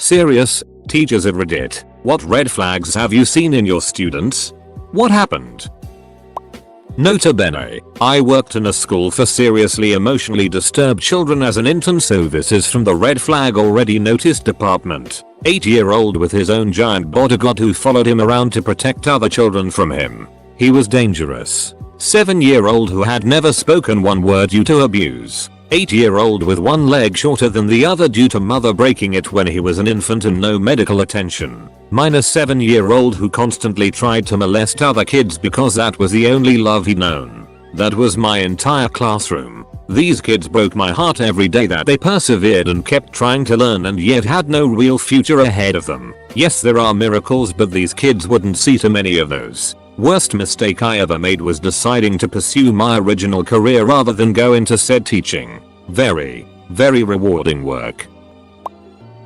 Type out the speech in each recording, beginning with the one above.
Serious, teachers at Reddit, what red flags have you seen in your students? What happened? Nota bene, I worked in a school for seriously emotionally disturbed children as an intern, so this is from the red flag already noticed department. 8-year-old with his own giant bodyguard who followed him around to protect other children from him. He was dangerous. 7-year-old who had never spoken one word due to abuse. 8-year-old with one leg shorter than the other due to mother breaking it when he was an infant and no medical attention. -7-year-old who constantly tried to molest other kids because that was the only love he'd known. That was my entire classroom. These kids broke my heart every day that they persevered and kept trying to learn and yet had no real future ahead of them. Yes, there are miracles, but these kids wouldn't see too many of those. Worst mistake I ever made was deciding to pursue my original career rather than go into said teaching. Very rewarding work.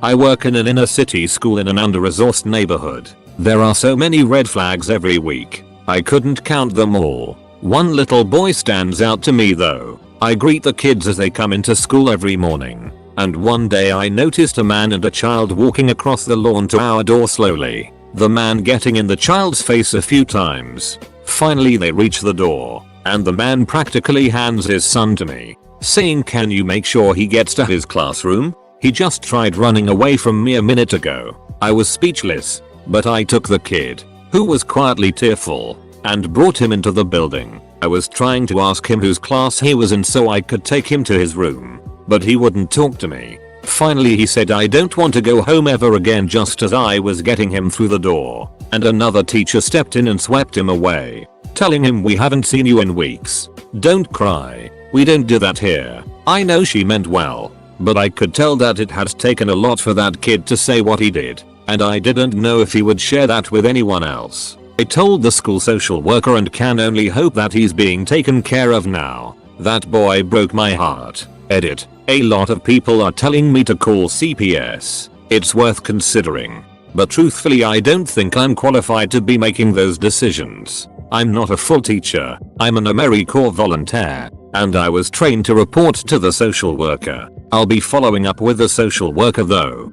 I work in an inner city school in an under-resourced neighborhood. There are so many red flags every week. I couldn't count them all. One little boy stands out to me though. I greet the kids as they come into school every morning. And one day I noticed a man and a child walking across the lawn to our door slowly. The man getting in the child's face a few times. Finally they reach the door, and the man practically hands his son to me, saying, "Can you make sure he gets to his classroom? He just tried running away from me a minute ago." I was speechless, but I took the kid, who was quietly tearful, and brought him into the building. I was trying to ask him whose class he was in so I could take him to his room, but he wouldn't talk to me. Finally he said, "I don't want to go home ever again," just as I was getting him through the door, and another teacher stepped in and swept him away, telling him, "We haven't seen you in weeks. Don't cry. We don't do that here." I know she meant well, but I could tell that it had taken a lot for that kid to say what he did, and I didn't know if he would share that with anyone else. I told the school social worker and can only hope that he's being taken care of now. That boy broke my heart. Edit. A lot of people are telling me to call CPS. It's worth considering. But truthfully I don't think I'm qualified to be making those decisions. I'm not a full teacher. I'm an AmeriCorps volunteer. And I was trained to report to the social worker. I'll be following up with the social worker though.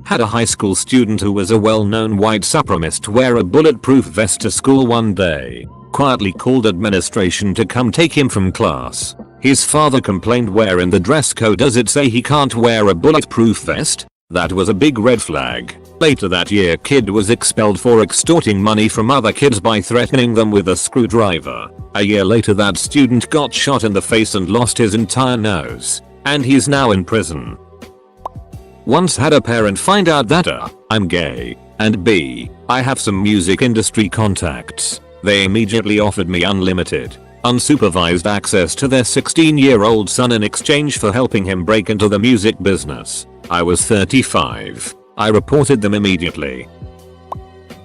Had a high school student who was a well-known white supremacist wear a bulletproof vest to school one day. Quietly called administration to come take him from class. His father complained, "Where in the dress code does it say he can't wear a bulletproof vest?" That was a big red flag. Later that year kid was expelled for extorting money from other kids by threatening them with a screwdriver. A year later that student got shot in the face and lost his entire nose. And he's now in prison. Once had a parent find out that I'm gay, and B, I have some music industry contacts. They immediately offered me unlimited, unsupervised access to their 16-year-old son in exchange for helping him break into the music business. I was 35. I reported them immediately.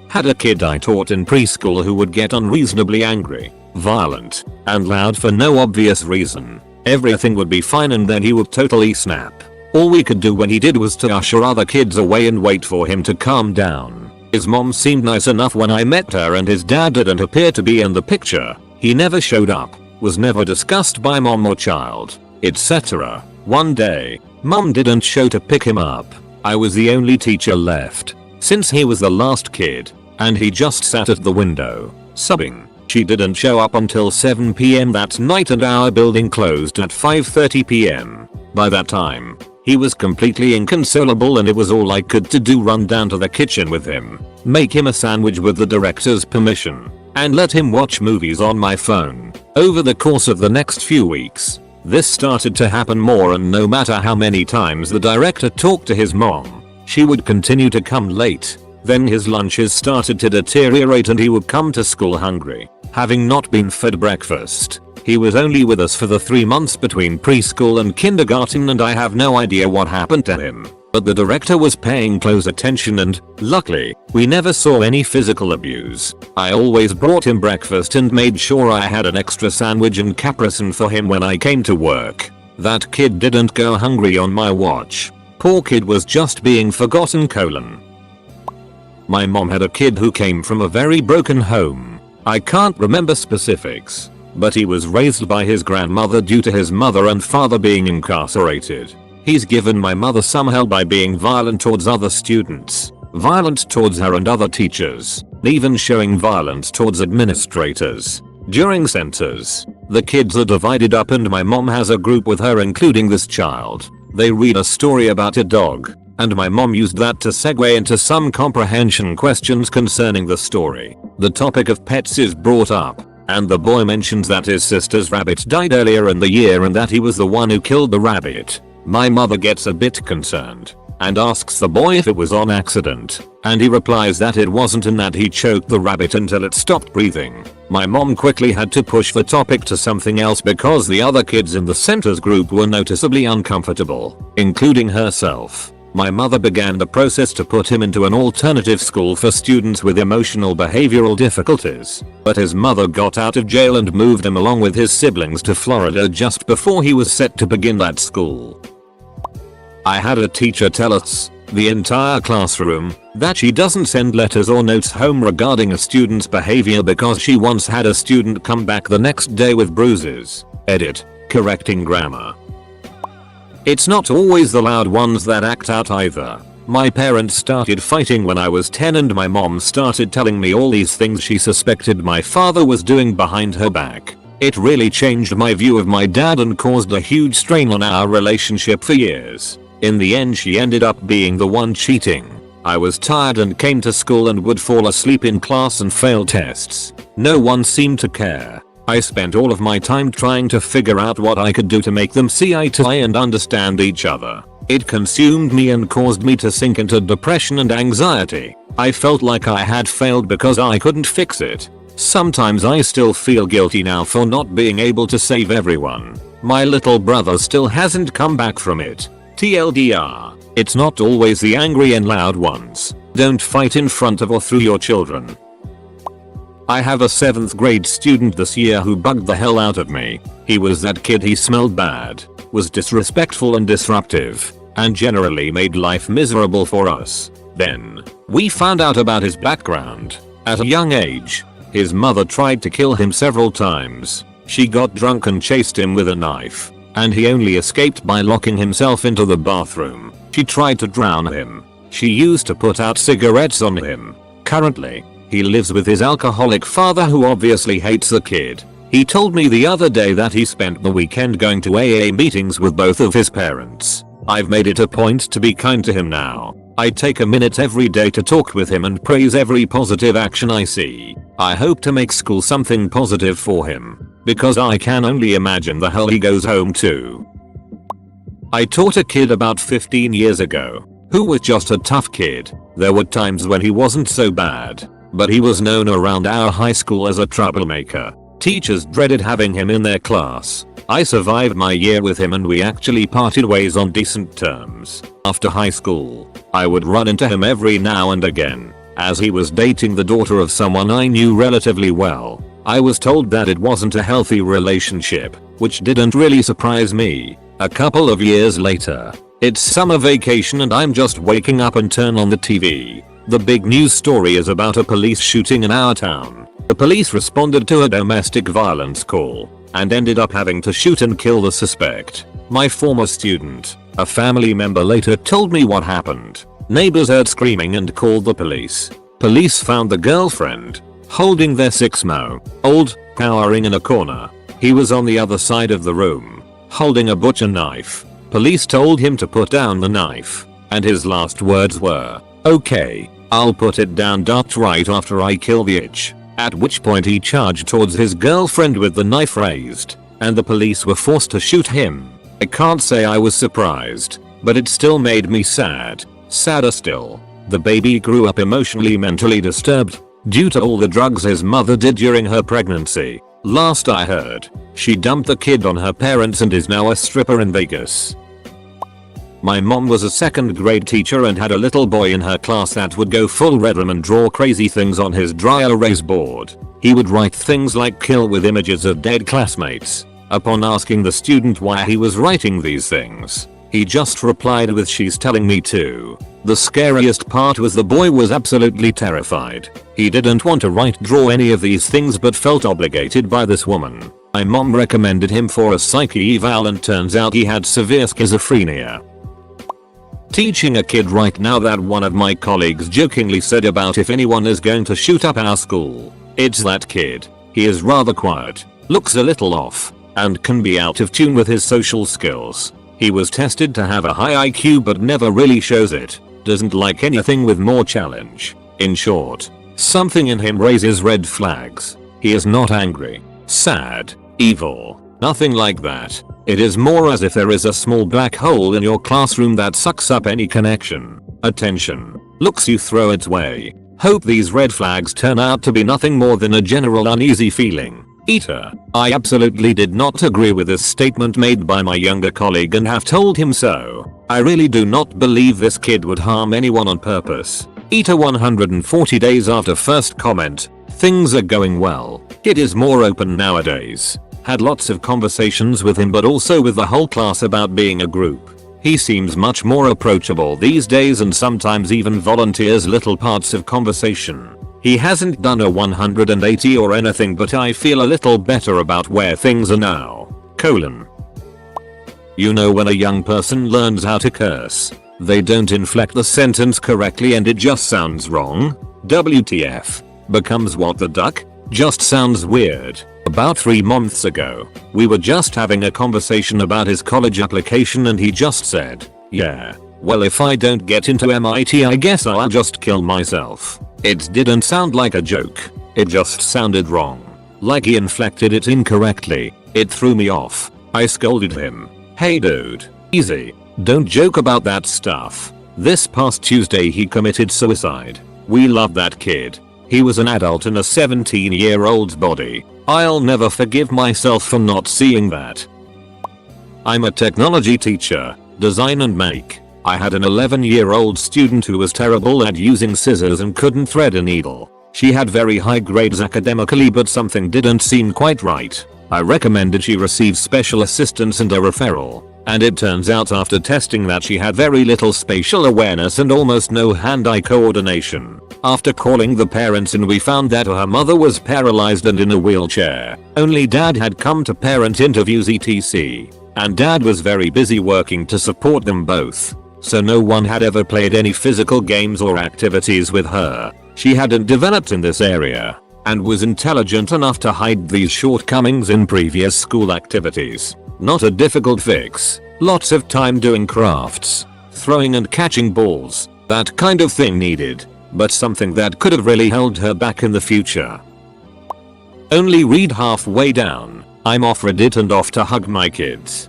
Had a kid I taught in preschool who would get unreasonably angry, violent, and loud for no obvious reason. Everything would be fine and then he would totally snap. All we could do when he did was to usher other kids away and wait for him to calm down. His mom seemed nice enough when I met her and his dad didn't appear to be in the picture. He never showed up, was never discussed by mom or child, etc. One day, mom didn't show to pick him up. I was the only teacher left, since he was the last kid, and he just sat at the window, subbing. She didn't show up until 7 PM that night and our building closed at 5:30 PM. By that time, he was completely inconsolable and it was all I could do run down to the kitchen with him, make him a sandwich with the director's permission, and let him watch movies on my phone. Over the course of the next few weeks, this started to happen more, and no matter how many times the director talked to his mom, she would continue to come late. Then his lunches started to deteriorate and he would come to school hungry, having not been fed breakfast. He was only with us for the 3 months between preschool and kindergarten and I have no idea what happened to him. But the director was paying close attention and, luckily, we never saw any physical abuse. I always brought him breakfast and made sure I had an extra sandwich and capricin for him when I came to work. That kid didn't go hungry on my watch. Poor kid was just being forgotten. My mom had a kid who came from a very broken home. I can't remember specifics, but he was raised by his grandmother due to his mother and father being incarcerated. He's given my mother some hell by being violent towards other students, violent towards her and other teachers, even showing violence towards administrators. During centers, the kids are divided up and my mom has a group with her including this child. They read a story about a dog, and my mom used that to segue into some comprehension questions concerning the story. The topic of pets is brought up, and the boy mentions that his sister's rabbit died earlier in the year and that he was the one who killed the rabbit. My mother gets a bit concerned and asks the boy if it was on accident, and he replies that it wasn't and that he choked the rabbit until it stopped breathing. My mom quickly had to push the topic to something else because the other kids in the center's group were noticeably uncomfortable, including herself. My mother began the process to put him into an alternative school for students with emotional behavioral difficulties, but his mother got out of jail and moved him along with his siblings to Florida just before he was set to begin that school. I had a teacher tell us, the entire classroom, that she doesn't send letters or notes home regarding a student's behavior because she once had a student come back the next day with bruises. Edit. Correcting grammar. It's not always the loud ones that act out either. My parents started fighting when I was 10 and my mom started telling me all these things she suspected my father was doing behind her back. It really changed my view of my dad and caused a huge strain on our relationship for years. In the end she ended up being the one cheating. I was tired and came to school and would fall asleep in class and fail tests. No one seemed to care. I spent all of my time trying to figure out what I could do to make them see eye to eye and understand each other. It consumed me and caused me to sink into depression and anxiety. I felt like I had failed because I couldn't fix it. Sometimes I still feel guilty now for not being able to save everyone. My little brother still hasn't come back from it. TLDR. It's not always the angry and loud ones. Don't fight in front of or through your children. I have a 7th grade student this year who bugged the hell out of me. He was that kid. He smelled bad, was disrespectful and disruptive, and generally made life miserable for us. Then, we found out about his background. At a young age, his mother tried to kill him several times. She got drunk and chased him with a knife, and he only escaped by locking himself into the bathroom. She tried to drown him. She used to put out cigarettes on him. Currently, he lives with his alcoholic father who obviously hates the kid. He told me the other day that he spent the weekend going to AA meetings with both of his parents. I've made it a point to be kind to him now. I take a minute every day to talk with him and praise every positive action I see. I hope to make school something positive for him, because I can only imagine the hell he goes home to. I taught a kid about 15 years ago, who was just a tough kid. There were times when he wasn't so bad, but he was known around our high school as a troublemaker. Teachers dreaded having him in their class. I survived my year with him and we actually parted ways on decent terms. After high school, I would run into him every now and again, as he was dating the daughter of someone I knew relatively well. I was told that it wasn't a healthy relationship, which didn't really surprise me. A couple of years later, it's summer vacation and I'm just waking up and turn on the TV. The big news story is about a police shooting in our town. The police responded to a domestic violence call and ended up having to shoot and kill the suspect. My former student, a family member, later told me what happened. Neighbors heard screaming and called the police. Police found the girlfriend holding their 6-month-old, cowering in a corner. He was on the other side of the room, holding a butcher knife. Police told him to put down the knife, and his last words were, "Okay, I'll put it down right after I kill the itch." At which point he charged towards his girlfriend with the knife raised, and the police were forced to shoot him. I can't say I was surprised, but it still made me sad. Sadder still, the baby grew up emotionally mentally disturbed due to all the drugs his mother did during her pregnancy. Last I heard, she dumped the kid on her parents and is now a stripper in Vegas. My mom was a 2nd grade teacher and had a little boy in her class that would go full Redrum and draw crazy things on his dry erase board. He would write things like "kill" with images of dead classmates. Upon asking the student why he was writing these things, he just replied with "she's telling me to." The scariest part was the boy was absolutely terrified. He didn't want to draw any of these things but felt obligated by this woman. My mom recommended him for a psyche eval and turns out he had severe schizophrenia. teaching a kid right now that one of my colleagues jokingly said about if anyone is going to shoot up our school, it's that kid. He is rather quiet, looks a little off, and can be out of tune with his social skills. He was tested to have a high IQ but never really shows it. Doesn't like anything with more challenge. In short, something in him raises red flags. He is not angry, sad, evil, nothing like that. It is more as if there is a small black hole in your classroom that sucks up any connection, attention, looks you throw its way. Hope these red flags turn out to be nothing more than a general uneasy feeling. Eater. I absolutely did not agree with this statement made by my younger colleague and have told him so. I really do not believe this kid would harm anyone on purpose. Eater 140 days after first comment. Things are going well. Kid is more open nowadays. Had lots of conversations with him but also with the whole class about being a group. He seems much more approachable these days and sometimes even volunteers little parts of conversation. He hasn't done a 180 or anything but I feel a little better about where things are now. You know when a young person learns how to curse, they don't inflect the sentence correctly and it just sounds wrong? WTF. Becomes what the duck? Just sounds weird. About 3 months ago, we were just having a conversation about his college application and he just said, yeah, well if I don't get into MIT I guess I'll just kill myself. It didn't sound like a joke, it just sounded wrong. Like he inflected it incorrectly. It threw me off. I scolded him. Hey dude, easy, don't joke about that stuff. This past Tuesday he committed suicide. We love that kid. He was an adult in a 17-year-old's body. I'll never forgive myself for not seeing that. I'm a technology teacher, design and make. I had an 11-year-old student who was terrible at using scissors and couldn't thread a needle. She had very high grades academically but something didn't seem quite right. I recommended she receive special assistance and a referral. And it turns out after testing that she had very little spatial awareness and almost no hand-eye coordination. After calling the parents in we found that her mother was paralyzed and in a wheelchair. Only dad had come to parent interviews etc. And dad was very busy working to support them both. So no one had ever played any physical games or activities with her. She hadn't developed in this area. And was intelligent enough to hide these shortcomings in previous school activities. Not a difficult fix. Lots of time doing crafts, throwing and catching balls, that kind of thing needed. But something that could have really held her back in the future. Only read halfway down. I'm off Reddit and off to hug my kids.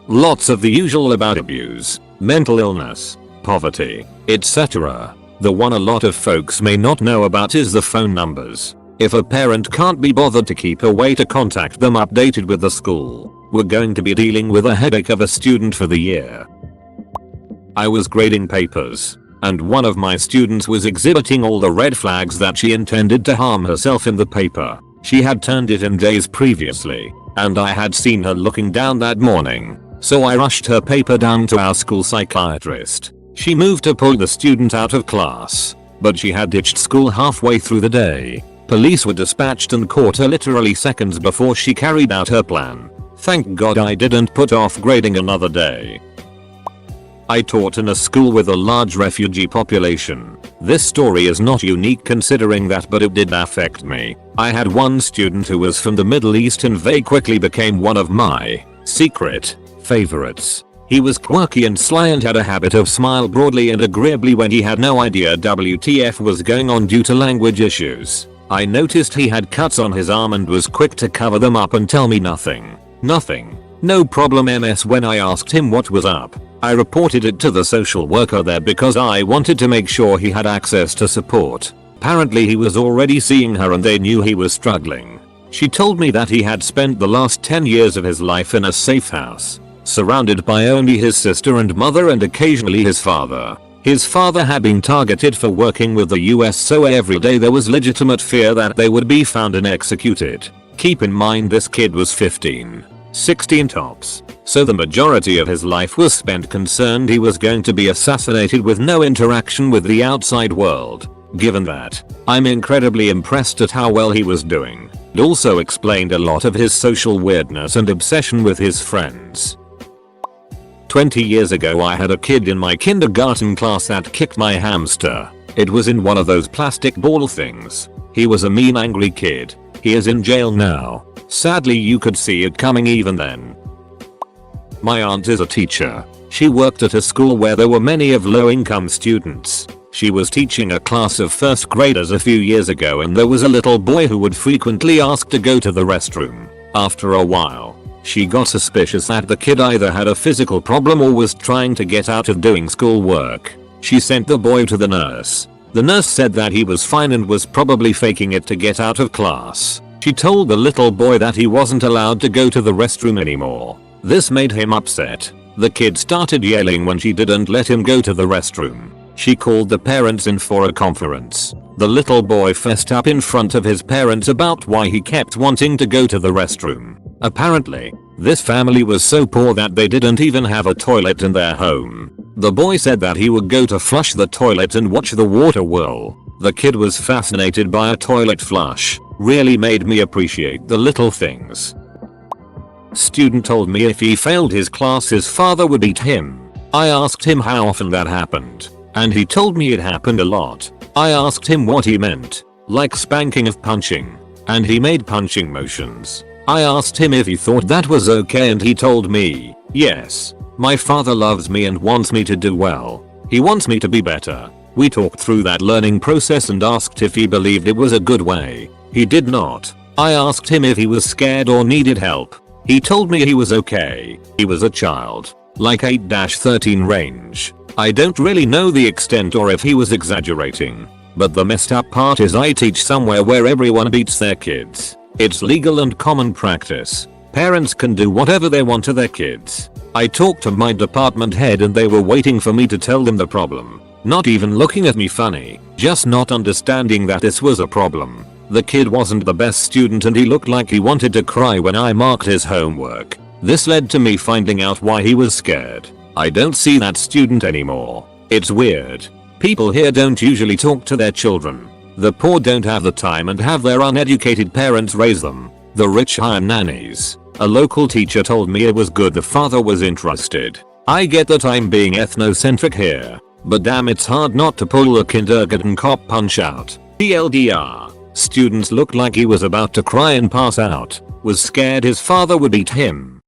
Lots of the usual about abuse, mental illness, poverty, etc. The one a lot of folks may not know about is the phone numbers. If a parent can't be bothered to keep a way to contact them updated with the school, we're going to be dealing with a headache of a student for the year. I was grading papers, and one of my students was exhibiting all the red flags that she intended to harm herself in the paper. She had turned it in days previously, and I had seen her looking down that morning, so I rushed her paper down to our school psychiatrist. She moved to pull the student out of class, but she had ditched school halfway through the day. Police were dispatched and caught her literally seconds before she carried out her plan. Thank God I didn't put off grading another day. I taught in a school with a large refugee population. This story is not unique considering that, but it did affect me. I had one student who was from the Middle East and they quickly became one of my secret favorites. He was quirky and sly and had a habit of smile broadly and agreeably when he had no idea WTF was going on due to language issues. I noticed he had cuts on his arm and was quick to cover them up and tell me nothing. No problem MS. When I asked him what was up, I reported it to the social worker there because I wanted to make sure he had access to support. Apparently he was already seeing her and they knew he was struggling. She told me that he had spent the last 10 years of his life in a safe house, surrounded by only his sister and mother and occasionally his father. His father had been targeted for working with the US, so every day there was legitimate fear that they would be found and executed. Keep in mind this kid was 15, 16 tops, so the majority of his life was spent concerned he was going to be assassinated with no interaction with the outside world. Given that, I'm incredibly impressed at how well he was doing. It also explained a lot of his social weirdness and obsession with his friends. 20 years ago I had a kid in my kindergarten class that kicked my hamster. It was in one of those plastic ball things. He was a mean angry kid. He is in jail now. Sadly you could see it coming even then. My aunt is a teacher. She worked at a school where there were many of low-income students. She was teaching a class of first graders a few years ago and there was a little boy who would frequently ask to go to the restroom. After a while, she got suspicious that the kid either had a physical problem or was trying to get out of doing schoolwork. She sent the boy to the nurse. The nurse said that he was fine and was probably faking it to get out of class. She told the little boy that he wasn't allowed to go to the restroom anymore. This made him upset. The kid started yelling when she didn't let him go to the restroom. She called the parents in for a conference. The little boy fessed up in front of his parents about why he kept wanting to go to the restroom. Apparently, this family was so poor that they didn't even have a toilet in their home. The boy said that he would go to flush the toilet and watch the water whirl. The kid was fascinated by a toilet flush. Really made me appreciate the little things. Student told me if he failed his class his father would beat him. I asked him how often that happened. And he told me it happened a lot. I asked him what he meant. Like spanking of punching. And he made punching motions. I asked him if he thought that was okay and he told me, yes. My father loves me and wants me to do well. He wants me to be better. We talked through that learning process and asked if he believed it was a good way. He did not. I asked him if he was scared or needed help. He told me he was okay. He was a child. Like 8-13 range. I don't really know the extent or if he was exaggerating. But the messed up part is I teach somewhere where everyone beats their kids. It's legal and common practice. Parents can do whatever they want to their kids. I talked to my department head and they were waiting for me to tell them the problem. Not even looking at me funny, just not understanding that this was a problem. The kid wasn't the best student and he looked like he wanted to cry when I marked his homework. This led to me finding out why he was scared. I don't see that student anymore. It's weird. People here don't usually talk to their children. The poor don't have the time and have their uneducated parents raise them. The rich hire nannies. A local teacher told me it was good the father was interested. I get that I'm being ethnocentric here. But damn, it's hard not to pull the kindergarten cop punch out. TLDR. Students looked like he was about to cry and pass out. Was scared his father would beat him.